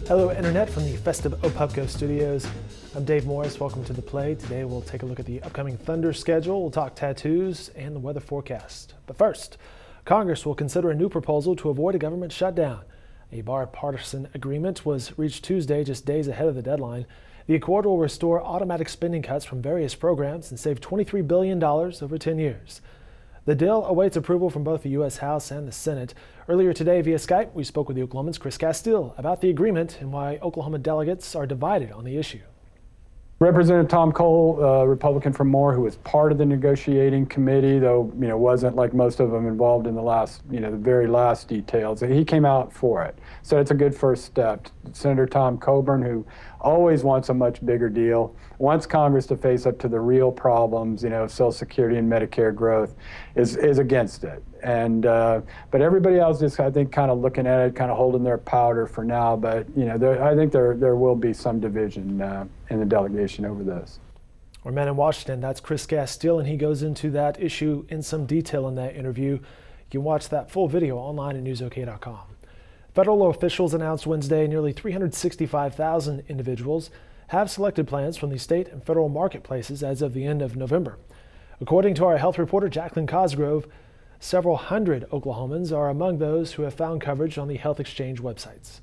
Hello Internet from the festive Opupco studios. I'm Dave Morris, welcome to The Play. Today we'll take a look at the upcoming Thunder schedule, we'll talk tattoos and the weather forecast. But first, Congress will consider a new proposal to avoid a government shutdown. A bipartisan agreement was reached Tuesday, just days ahead of the deadline. The accord will restore automatic spending cuts from various programs and save $23 billion over 10 years. The deal awaits approval from both the U.S. House and the Senate. Earlier today via Skype, we spoke with the Oklahomans' Chris Castile about the agreement and why Oklahoma delegates are divided on the issue. Representative Tom Cole, Republican from Moore, who was part of the negotiating committee, though wasn't like most of them involved in the last, the very last details. He came out for it, so it's a good first step. Senator Tom Coburn, who always wants a much bigger deal, wants Congress to face up to the real problems, Social Security and Medicare growth, is against it. And but everybody else is, I think, kind of looking at it, kind of holding their powder for now. But I think there will be some division in the delegation over this. Our man in Washington, that's Chris Castile, and he goes into that issue in some detail in that interview. You can watch that full video online at newsok.com. Federal officials announced Wednesday nearly 365,000 individuals have selected plans from the state and federal marketplaces as of the end of November. According to our health reporter Jacqueline Cosgrove, several hundred Oklahomans are among those who have found coverage on the health exchange websites.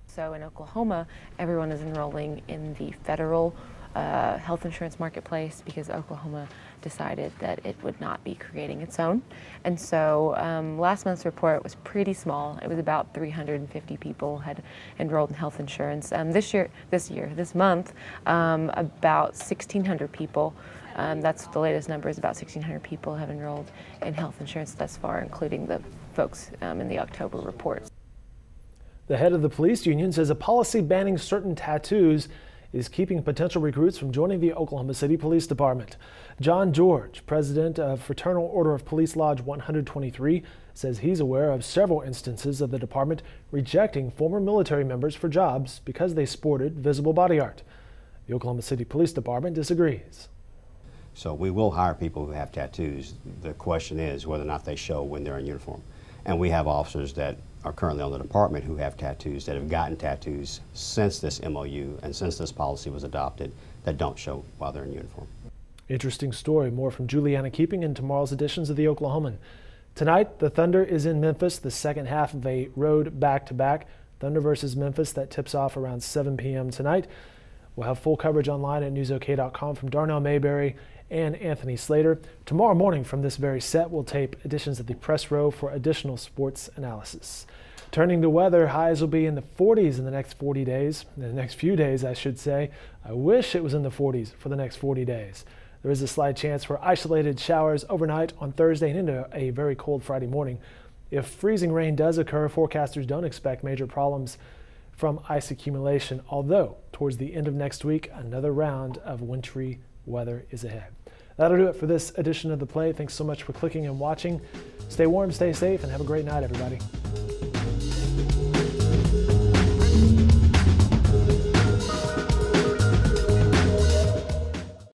So in Oklahoma, everyone is enrolling in the federal health insurance marketplace because Oklahoma decided that it would not be creating its own. And so last month's report was pretty small. It was about 350 people had enrolled in health insurance. This month, about 1,600 people. That's the latest numbers. About 1,600 people have enrolled in health insurance thus far, including the folks in the October reports. The head of the police union says a policy banning certain tattoos is keeping potential recruits from joining the Oklahoma City Police Department. John George, president of Fraternal Order of Police Lodge 123, says he's aware of several instances of the department rejecting former military members for jobs because they sported visible body art. The Oklahoma City Police Department disagrees. So we will hire people who have tattoos. The question is whether or not they show when they're in uniform. And we have officers that are currently on the department who have tattoos, that have gotten tattoos since this MOU and since this policy was adopted, that don't show while they're in uniform. Interesting story. More from Juliana Keeping in tomorrow's editions of the Oklahoman. Tonight, the Thunder is in Memphis, the second half of a road back-to-back. Thunder versus Memphis, that tips off around 7 p.m. tonight. We'll have full coverage online at newsok.com from Darnell Mayberry and Anthony Slater. Tomorrow morning from this very set, we'll tape editions of the press row for additional sports analysis. Turning to weather, highs will be in the 40s in the next 40 days. In the next few days, I should say. I wish it was in the 40s for the next 40 days. There is a slight chance for isolated showers overnight on Thursday and into a very cold Friday morning. If freezing rain does occur, forecasters don't expect major problems from ice accumulation, although towards the end of next week, another round of wintry weather is ahead. That'll do it for this edition of The Play. Thanks so much for clicking and watching. Stay warm, stay safe, and have a great night, everybody.